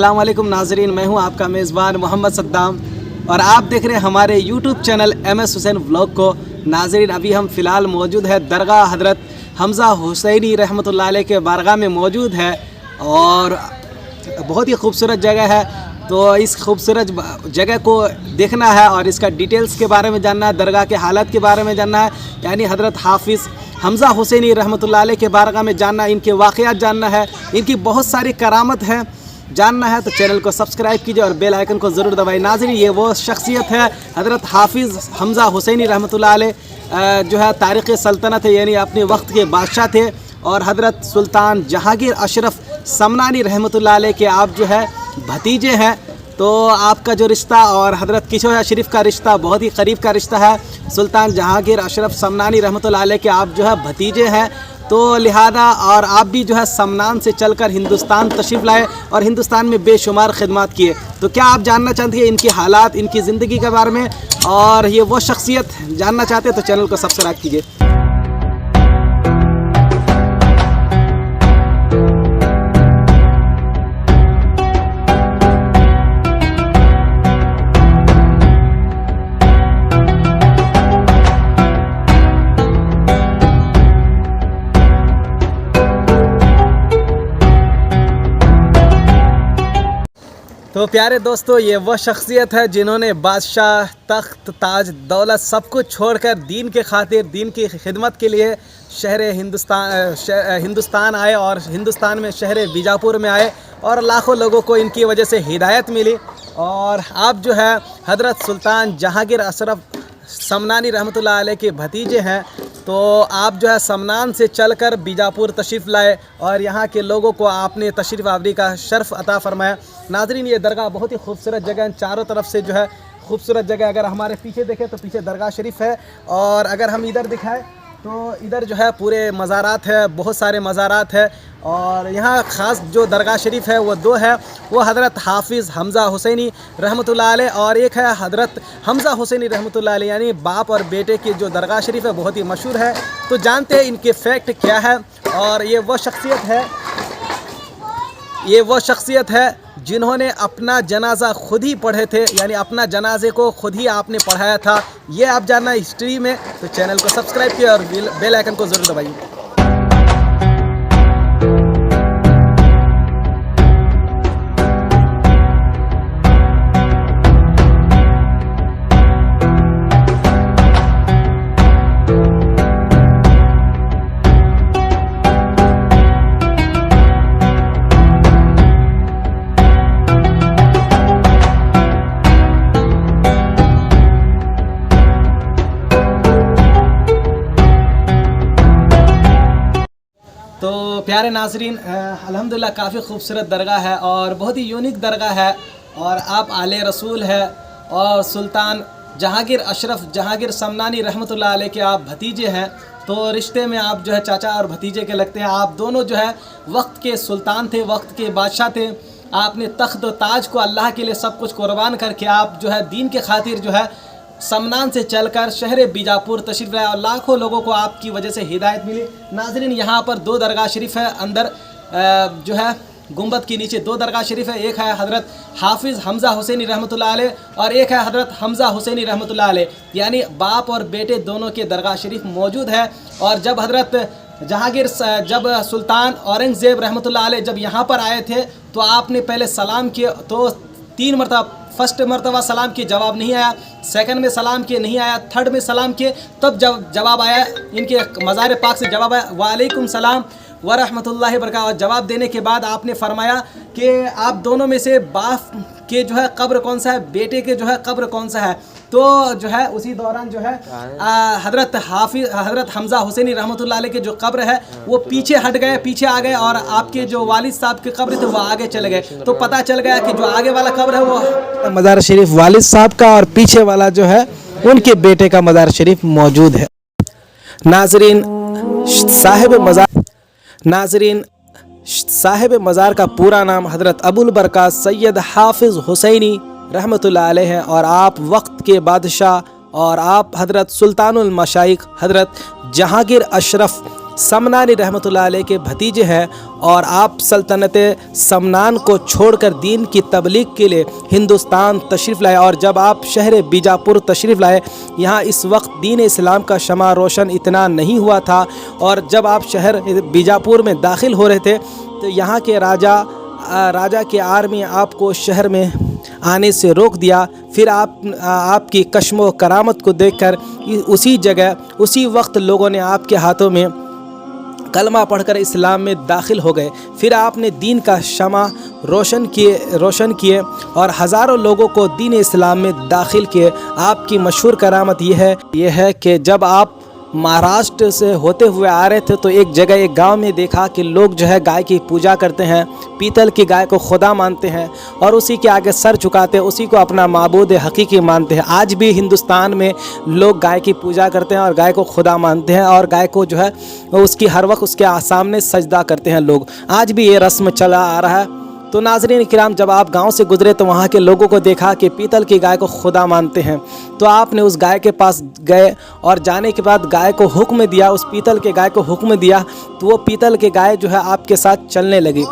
अस्सलाम वालेकुम नाजरीन, मैं हूं आपका मेज़बान मोहम्मद सद्दाम और आप देख रहे हैं हमारे YouTube channel MS Hussain vlog को। नाजरीन, अभी हम फ़िलहाल मौजूद है दरगाह हज़रत हमज़ा हुसैनी रहमतुल्लाह अलैह के बारगाह में मौजूद है और बहुत ही खूबसूरत जगह है। तो इस खूबसूरत जगह को देखना है और इसका डिटेल्स के बारे में जानना है, दरगाह के हालत के बारे में जानना है, यानी हज़रत हाफिज़ हमज़ा हुसैनी रहमतुल्लाह अलैह के बारगाह में जानना, इनके वाक़यात जानना है, इनकी बहुत सारी करामत है जानना है। तो चैनल को सब्सक्राइब कीजिए और बेल आइकन को ज़रूर दबाइए। नाज़रीन, ये वो शख्सियत है हज़रत हाफिज़ हमज़ा हुसैनी रहमतुल्लाह अलैह जो है तारिख़ सल्तनत है, यानी अपने वक्त के बादशाह थे और हज़रत सुल्तान जहांगीर अशरफ समनानी रहमतुल्लाह अलैह के आप जो है भतीजे हैं। तो आपका जो रिश्ता और हज़रत किशोर शरीफ का रिश्ता बहुत ही करीब का रिश्ता है। सुल्तान जहांगीर अशरफ समनानी रहमतुल्लाह अलैह के आप जो है भतीजे हैं, तो लिहाजा और आप भी जो है समनान से चलकर हिंदुस्तान तशरीफ़ लाए और हिंदुस्तान में बेशुमार खिदमत किए। तो क्या आप जानना चाहते हैं इनके हालात, इनकी ज़िंदगी के बारे में और ये वो शख्सियत जानना चाहते हैं तो चैनल को सब्सक्राइब कीजिए। तो प्यारे दोस्तों, ये वो शख्सियत है जिन्होंने बादशाह, तख्त, ताज, दौलत सब कुछ छोड़कर दीन के खातिर, दीन की खिदमत के लिए शहर हिंदुस्तान आए और हिंदुस्तान में शहर बीजापुर में आए और लाखों लोगों को इनकी वजह से हिदायत मिली। और आप जो है हज़रत सुल्तान जहांगीर अशरफ समनानी रहमतुल्लाह अलैह के भतीजे हैं, तो आप जो है समनान से चलकर बीजापुर तशरीफ़ लाए और यहाँ के लोगों को आपने तशरीफ़ आवरी का शर्फ़ अता फ़रमाया। नाज़रीन, ये दरगाह बहुत ही खूबसूरत जगह है, चारों तरफ से जो है खूबसूरत जगह। अगर हमारे पीछे देखें तो पीछे दरगाह शरीफ है और अगर हम इधर दिखाएं तो इधर जो है पूरे मज़ारात है, बहुत सारे मज़ारात है। और यहाँ ख़ास जो दरगाह शरीफ है वो दो है, वो हज़रत हाफिज़ हमज़ा हुसैनी रहमतुल्लाह अलैह और एक है हज़रत हमज़ा हुसैनी रहमतुल्लाह अलैह, यानी बाप और बेटे की जो दरगाह शरीफ है बहुत ही मशहूर है। तो जानते हैं इनके फैक्ट क्या है। और ये वो शख्सियत है जिन्होंने अपना जनाजा खुद ही पढ़े थे, यानी अपना जनाजे को खुद ही आपने पढ़ाया था। ये आप जानना हिस्ट्री में, तो चैनल को सब्सक्राइब किया और बेल आइकन को ज़रूर दबाइए। तो प्यारे नाजरीन, अल्हम्दुलिल्लाह काफ़ी खूबसूरत दरगाह है और बहुत ही यूनिक दरगाह है और आप आले रसूल है और सुल्तान जहांगीर अशरफ जहांगीर समनानी रहमतुल्लाह अलैह के आप भतीजे हैं। तो रिश्ते में आप जो है चाचा और भतीजे के लगते हैं। आप दोनों जो है वक्त के सुल्तान थे, वक्त के बादशाह थे। आपने तख्त और ताज को अल्लाह के लिए सब कुछ कुर्बान करके आप जो है दीन के खातिर जो है समनान से चलकर शहर बीजापुर तशरीफ़ लाए और लाखों लोगों को आपकी वजह से हिदायत मिली। नाज़रीन, यहाँ पर दो दरगाह शरीफ है, अंदर जो है गुंबद के नीचे दो दरगाह शरीफ है। एक है हज़रत हाफिज़ हमज़ा हुसैनी रहमतुल्लाह अलैह और एक है हज़रत हमज़ा हुसैनी रहमतुल्लाह अलैह, यानी बाप और बेटे दोनों के दरगाह शरीफ मौजूद है। और जब हज़रत जहांगीर जब सुल्तान औरंगज़ेब रहमतुल्लाह अलैह जब यहाँ पर आए थे तो आपने पहले सलाम किए, तो 3 मरतबा, फर्स्ट मरतबा सलाम किए, जवाब नहीं आया, सेकंड में सलाम किए, नहीं आया, थर्ड में सलाम किए, तब जब जवाब आया, इनके मज़ार पाक से जवाब आया, वालेकुम सलाम व रहमतुल्लाहि बरकातहू। और जवाब देने के बाद आपने फरमाया कि आप दोनों में से बाप के जो है कब्र कौन सा है, बेटे के जो है कब्र कौन सा है। तो जो है उसी दौरान जो है हज़रत हमज़ा हुसैनी रहमतुल्लाह अलैह के जो कब्र है वो पीछे हट गए, पीछे आ गए और आपके जो वालिद साहब के कब्र थे वो आगे चले गए। तो पता चल गया कि जो आगे वाला कब्र है वो मज़ार शरीफ वालिद साहब का और पीछे वाला जो है उनके बेटे का मज़ार शरीफ मौजूद है। नाज़रीन, साहिब मज़ार का पूरा नाम हज़रत अबुल बरक़ात सैयद हाफिज़ हुसैनी रहमतुल्लाह अलैह हैं और आप वक्त के बादशाह और आप हज़रत सुल्तानुल मशाइख हज़रत जहांगीर अशरफ समनानी रहमतुल्लाह अलैह के भतीजे हैं और आप सल्तनत समनान को छोड़कर दीन की तबलीग के लिए हिंदुस्तान तशरीफ़ लाए। और जब आप शहर बीजापुर तशरीफ़ लाए, यहाँ इस वक्त दीन इस्लाम का शमा रोशन इतना नहीं हुआ था। और जब आप शहर बीजापुर में दाखिल हो रहे थे तो यहाँ के राजा के आर्मी आपको शहर में आने से रोक दिया। फिर आपकी कश्मो करामत को देखकर उसी जगह उसी वक्त लोगों ने आपके हाथों में कलमा पढ़कर इस्लाम में दाखिल हो गए। फिर आपने दीन का शमा रोशन किए और हज़ारों लोगों को दीन इस्लाम में दाखिल किए। आपकी मशहूर करामत यह है कि जब आप महाराष्ट्र से होते हुए आ रहे थे तो एक जगह एक गांव में देखा कि लोग जो है गाय की पूजा करते हैं, पीतल की गाय को खुदा मानते हैं और उसी के आगे सर झुकाते हैं, उसी को अपना माबूद हकीकी मानते हैं। आज भी हिंदुस्तान में लोग गाय की पूजा करते हैं और गाय को खुदा मानते हैं और गाय को जो है उसकी हर वक्त उसके सामने सजदा करते हैं लोग। आज भी ये रस्म चला आ रहा है। तो नाज़रीन किराम, जब आप गांव से गुजरे तो वहाँ के लोगों को देखा कि पीतल की गाय को खुदा मानते हैं, तो आपने उस गाय के पास गए और जाने के बाद गाय को हुक्म दिया, उस पीतल के गाय को हुक्म दिया, तो वो पीतल की गाय जो है आपके साथ चलने लगी।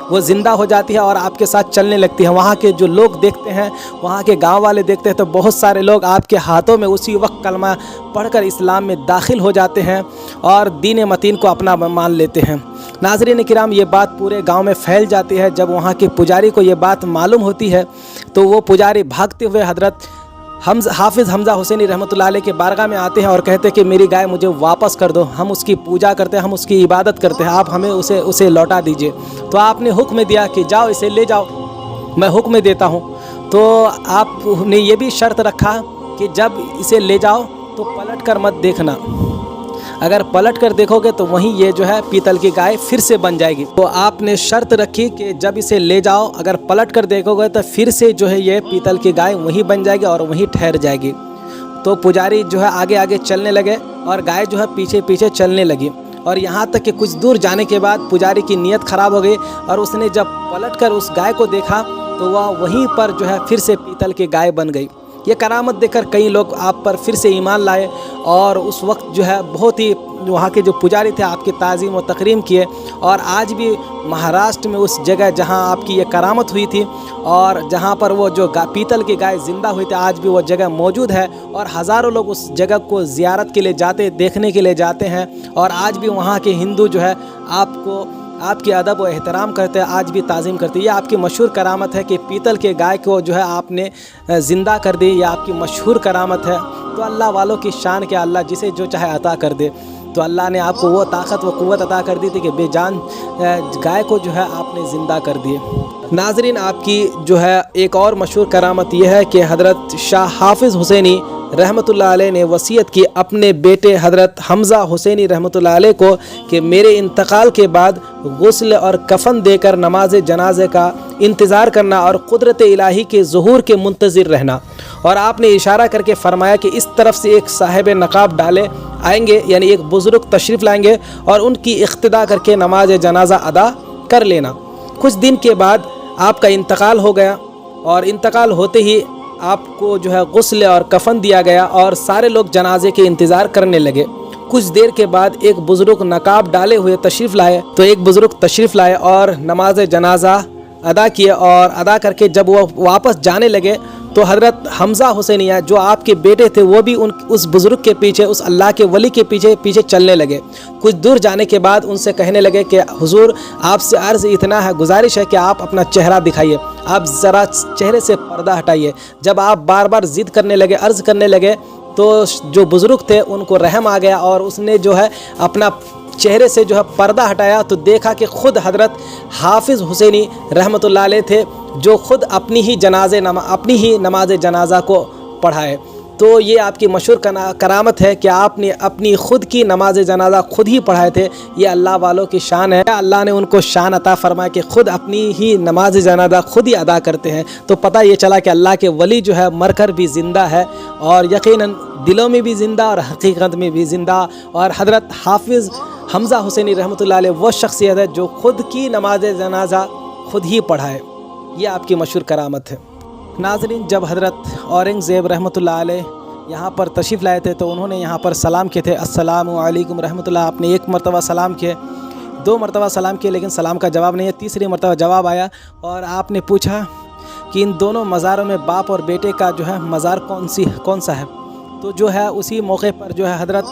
वो ज़िंदा हो जाती है और आपके साथ चलने लगती है। वहाँ के जो लोग देखते हैं, वहाँ के गांव वाले देखते हैं, तो बहुत सारे लोग आपके हाथों में उसी वक्त कलमा पढ़कर इस्लाम में दाखिल हो जाते हैं और दीन मतीन को अपना मान लेते हैं। नाज़रीन किराम, ये बात पूरे गांव में फैल जाती है। जब वहाँ के पुजारी को ये बात मालूम होती है तो वो पुजारी भागते हुए हज़रत हाफिज़ हमज़ा हुसैनी रहमतुल्लाह अलैह के बारगाह में आते हैं और कहते हैं कि मेरी गाय मुझे वापस कर दो, हम उसकी पूजा करते हैं, हम उसकी इबादत करते हैं, आप हमें उसे लौटा दीजिए। तो आपने हुक्म दिया कि जाओ इसे ले जाओ, मैं हुक्म देता हूँ। तो आपने ये भी शर्त रखा कि जब इसे ले जाओ तो पलट कर मत देखना, अगर पलट कर देखोगे तो वहीं ये जो है पीतल की गाय फिर से बन जाएगी। तो आपने शर्त रखी कि जब इसे ले जाओ, अगर पलट कर देखोगे तो फिर से जो है ये पीतल की गाय वहीं बन जाएगी और वहीं ठहर जाएगी। तो पुजारी जो है आगे आगे चलने लगे और गाय जो है पीछे पीछे चलने लगी। और यहाँ तक कि कुछ दूर जाने के बाद पुजारी की नीयत ख़राब हो गई और उसने जब पलट कर उस गाय को देखा तो वह वहीं पर जो है फिर से पीतल की गाय बन गई। ये करामत देखकर कई लोग आप पर फिर से ईमान लाए और उस वक्त जो है बहुत ही वहाँ के जो पुजारी थे आपकी ताज़ीम व तकरीम किए। और आज भी महाराष्ट्र में उस जगह जहाँ आपकी ये करामत हुई थी और जहाँ पर वो जो पीतल की गाय ज़िंदा हुई थी, आज भी वो जगह मौजूद है और हज़ारों लोग उस जगह को ज़ियारत के लिए जाते, देखने के लिए जाते हैं। और आज भी वहाँ के हिंदू जो है आपकी अदब व एहतराम करते हैं, आज भी ताज़ीम करते हैं। ये आपकी मशहूर करामत है कि पीतल के गाय को जो है आपने ज़िंदा कर दी, ये आपकी मशहूर करामत है। तो अल्लाह वालों की शान के अल्लाह जिसे जो चाहे अता कर दे। तो अल्लाह ने आपको वो ताकत व क़ुव्वत अता कर दी थी कि बेजान गाय को जो है आपने ज़िंदा कर दिए। नाज़रीन, आपकी जो है एक और मशहूर करामत यह है कि हज़रत शाह हाफिज़ हुसैनी रहमतुल्लाह अलैह ने वसीयत की अपने बेटे हज़रत हमज़ा हुसैनी रहमतुल्लाह अलैह को कि मेरे इंतकाल के बाद गुस्ल और कफ़न देकर नमाज जनाजे का इंतज़ार करना और कुदरत इलाही के ज़ुहूर के मुंतज़िर रहना। और आपने इशारा करके फ़रमाया कि इस तरफ से एक साहिब नकाब डाले आएंगे, यानी एक बुज़ुर्ग तशरीफ़ लाएंगे और उनकी इक़्तिदा करके नमाज जनाजा अदा कर लेना। कुछ दिन के बाद आपका इंतकाल हो गया और इंतकाल होते ही आपको जो है गुस्ल और कफ़न दिया गया और सारे लोग जनाजे के इंतज़ार करने लगे। कुछ देर के बाद एक बुज़ुर्ग नकाब डाले हुए तशरीफ़ लाए, तो एक बुज़ुर्ग तशरीफ़ लाए और नमाज जनाजा अदा किए और अदा करके जब वो वापस जाने लगे तो हज़रत हमज़ा हुसैनिया जो आपके बेटे थे वो भी उस बुज़ुर्ग के पीछे, उस अल्लाह के वली के पीछे पीछे चलने लगे। कुछ दूर जाने के बाद उनसे कहने लगे कि हुज़ूर, आपसे अर्ज़ इतना है, गुजारिश है कि आप अपना चेहरा दिखाइए, आप ज़रा चेहरे से पर्दा हटाइए। जब आप बार बार ज़िद करने लगे, अर्ज़ करने लगे, तो जो बुज़ुर्ग थे उनको रहम आ गया और उसने जो है अपना चेहरे से जो है पर्दा हटाया तो देखा कि ख़ुद हज़रत हाफिज़ हुसैनी रहमतुल्लाह अलैह थे जो ख़ुद अपनी ही नमाज जनाजा को पढ़ाए। तो ये आपकी मशहूर करामत है कि आपने अपनी ख़ुद की नमाज जनाजा खुद ही पढ़ाए थे। ये अल्लाह वालों की शान है। अल्लाह ने उनको शान अता फरमाया कि ख़ुद अपनी ही नमाज जनाजा खुद ही अदा करते हैं। तो पता ये चला कि अल्लाह के वली जो है मरकर भी ज़िंदा है और यकीनन दिलों में भी ज़िंदा और हकीकत में भी ज़िंदा। और हज़रत हाफिज़ हमज़ा हुसैनी रहमतुल्लाह अलैह वो शख्सियत है जो ख़ुद की नमाज जनाजा खुद ही पढ़ाए। ये आपकी मशहूर करामत है। नाज़रीन, जब हज़रत औरंगज़ेब रहमतुल्लाह अलैह यहाँ पर तशरीफ़ लाए थे, तो उन्होंने यहाँ पर सलाम किए थे, अस्सलामु अलैकुम रहमतुल्लाह। आपने एक मरतबा सलाम किए, 2 मरतबा सलाम किए, लेकिन सलाम का जवाब नहीं है। तीसरी मरतबा जवाब आया और आपने पूछा कि इन दोनों मज़ारों में बाप और बेटे का जो है मज़ार कौन सा है। तो जो है उसी मौके पर जो है हज़रत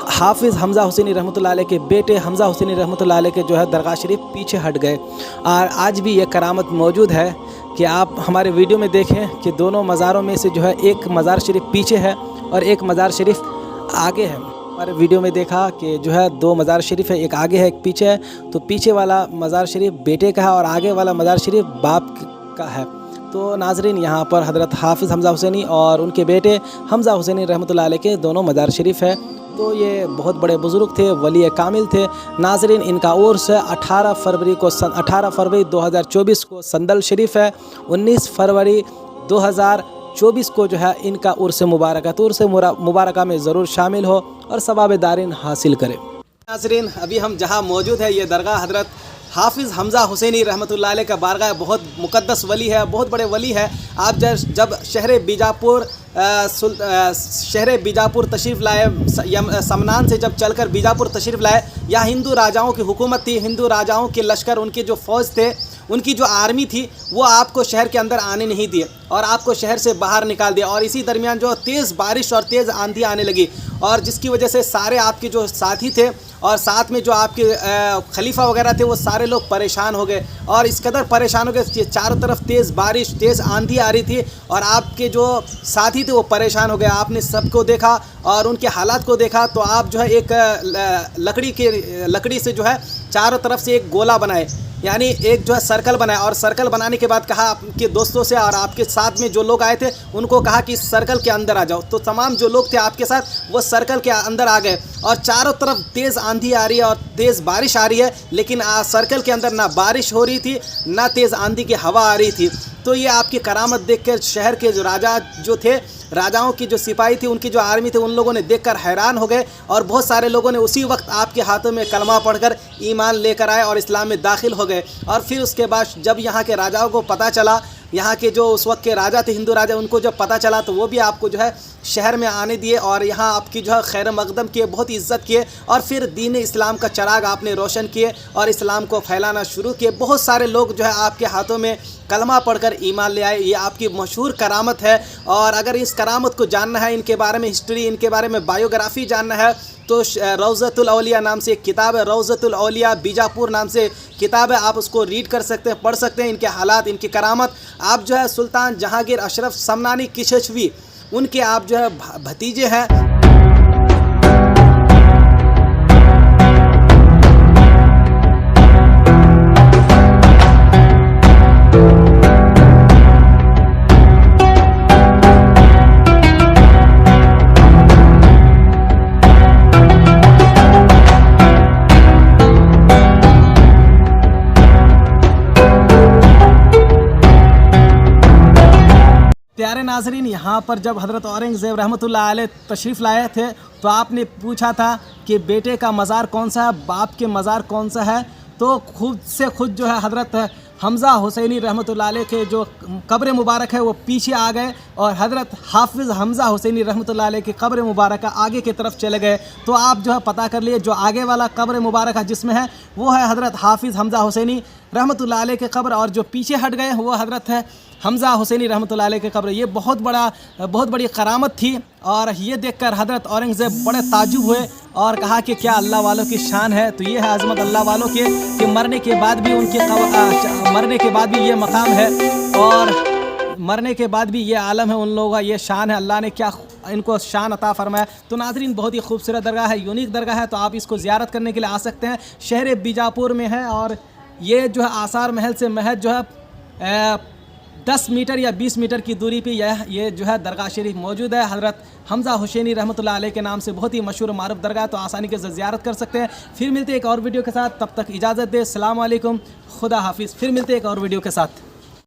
हाफिज़ हमज़ा हुसैनी रहमतुल्लाह अलैह के बेटे हमज़ा हुसैनी रहमतुल्लाह अलैह के जो है दरगाह शरीफ पीछे हट गए। और आज भी ये करामत मौजूद है कि आप हमारे वीडियो में देखें कि दोनों मज़ारों में से जो है एक मज़ार शरीफ पीछे है और एक मज़ार शरीफ आगे है। हमारे वीडियो में देखा कि जो है 2 मज़ार शरीफ है, एक आगे है एक पीछे है। तो पीछे वाला मज़ार शरीफ बेटे का है और आगे वाला मज़ार शरीफ बाप का है। तो नाजरीन, यहाँ पर हज़रत हाफिज़ हमज़ा हुसैनी और उनके बेटे हमज़ा हुसैनी रहमतुल्लाह अलैह के दोनों मज़ार शरीफ है। तो ये बहुत बड़े बुज़ुर्ग थे, वली कामिल थे। नाजरीन, इनका उर्स 18 फरवरी 2024 को संदल शरीफ है। 19 फरवरी 2024 को जो है इनका उर्स मुबारक है। तो उर्स मुबारक में ज़रूर शामिल हो और सवाब दारिन हासिल करें। नाजरीन, अभी हम जहाँ मौजूद है ये दरगाह हज़रत हाफिज़ हमज़ा हुसैनी रहमतुल्लाह अलैह का बारगाह बहुत मुक़द्दस वली है, बहुत बड़े वली है। आप जब शहर बीजापुर तशरीफ़ लाए, समनान से जब चलकर बीजापुर तशरीफ़ लाए, यहाँ हिंदू राजाओं की हुकूमत थी, हिंदू राजाओं के लश्कर, उनके जो फ़ौज थे, उनकी जो आर्मी थी, वो आपको शहर के अंदर आने नहीं दिए और आपको शहर से बाहर निकाल दिया। और इसी दरमियान जो तेज़ बारिश और तेज़ आंधी आने लगी और जिसकी वजह से सारे आपके जो साथी थे और साथ में जो आपके खलीफा वगैरह थे, वो सारे लोग परेशान हो गए। और इस कदर परेशान हो गए कि चारों तरफ तेज़ बारिश, तेज़ आंधी आ रही थी और आपके जो साथी थे वो परेशान हो गए। आपने सबको देखा और उनके हालात को देखा, तो आप जो है एक लकड़ी से जो है चारों तरफ से एक गोला बनाए, यानी एक जो है सर्कल बनाया। और सर्कल बनाने के बाद कहा आपके दोस्तों से और आपके साथ में जो लोग आए थे उनको कहा कि इस सर्कल के अंदर आ जाओ। तो तमाम जो लोग थे आपके साथ, वो सर्कल के अंदर आ गए और चारों तरफ तेज़ आंधी आ रही है और तेज़ बारिश आ रही है, लेकिन सर्कल के अंदर ना बारिश हो रही थी ना तेज़ आंधी की हवा आ रही थी। तो ये आपकी करामत देखकर शहर के जो राजा जो थे, राजाओं की जो सिपाही थी, उनकी जो आर्मी थी, उन लोगों ने देखकर हैरान हो गए और बहुत सारे लोगों ने उसी वक्त आपके हाथों में कलमा पढ़कर ईमान लेकर आए और इस्लाम में दाखिल हो गए। और फिर उसके बाद जब यहाँ के राजाओं को पता चला, यहाँ के जो उस वक्त के राजा थे, हिंदू राजा, उनको जब पता चला तो वो भी आपको जो है शहर में आने दिए और यहाँ आपकी जो है खैर मकदम किए, बहुत इज़्ज़त किए और फिर दीन इस्लाम का चराग आपने रोशन किए और इस्लाम को फैलाना शुरू किए। बहुत सारे लोग जो है आपके हाथों में कलमा पढ़कर ईमान ले आए। ये आपकी मशहूर करामत है। और अगर इस करामत को जानना है, इनके बारे में हिस्ट्री, इनके बारे में बायोग्राफ़ी जानना है, तो रौज़तुल औलिया नाम से एक किताब है, रौज़तुल औलिया बीजापुर नाम से किताब है। आप उसको रीड कर सकते हैं, पढ़ सकते हैं। इनके हालात, इनकी करामत, आप जो है सुल्तान जहांगीर अशरफ समनानी किशशवी, उनके आप जो है भतीजे हैं। प्यारे नाजरीन, यहाँ पर जब हज़रत औरंगज़ेब रहमतुल्लाह अलैह तशरीफ़ लाए थे तो आपने पूछा था कि बेटे का मज़ार कौन सा है, बाप के मज़ार कौन सा है। तो खुद से खुद जो है हज़रत हमज़ा हुसैनी रहमतुल्लाह अलैह के जो कब्र मुबारक है वो पीछे आ गए और हज़रत हाफिज़ हमज़ा हुसैनी रहमतुल्लाह अलैह की कब्र मुबारक आगे की तरफ चले गए। तो आप जो है पता कर लिए, जो आगे वाला कब्र मुबारक जिसमें है वो है हज़रत हाफिज़ हमज़ा हुसैनी रहमतुल्लाह अलैह के कब्र, और जो पीछे हट गए वो हज़रत है हमज़ा हुसैनी रहमतुल्लाह अलैह के कब्र। ये बहुत बड़ी करामत थी और ये देखकर हज़रत औरंगज़ेब बड़े ताजुब हुए और कहा कि क्या अल्लाह वालों की शान है। तो ये है अज़मत अल्लाह वालों के कि मरने के बाद भी ये मकाम है और मरने के बाद भी ये आलम है उन लोगों का, ये शान है। अल्लाह ने क्या इनको शान अता फरमाया। तो नाज़रीन, बहुत ही खूबसूरत दरगाह है, यूनिक दरगाह है। तो आप इसको ज़ियारत करने के लिए आ सकते हैं। शहर बीजापुर में है और ये जो है आसार महल से महज जो है 10 मीटर या 20 मीटर की दूरी पे ये जो है दरगाह शरीफ मौजूद है। हज़रत हमज़ा हुसैनी रहमतुल्लाह अलैह के नाम से बहुत ही मशहूर मारूफ दरगाह है। तो आसानी के साथ ज़ियारत कर सकते हैं। फिर मिलते हैं एक और वीडियो के साथ, तब तक इजाज़त दे। अस्सलाम वालेकुम, खुदा हाफिज़। फिर मिलते हैं एक और वीडियो के साथ।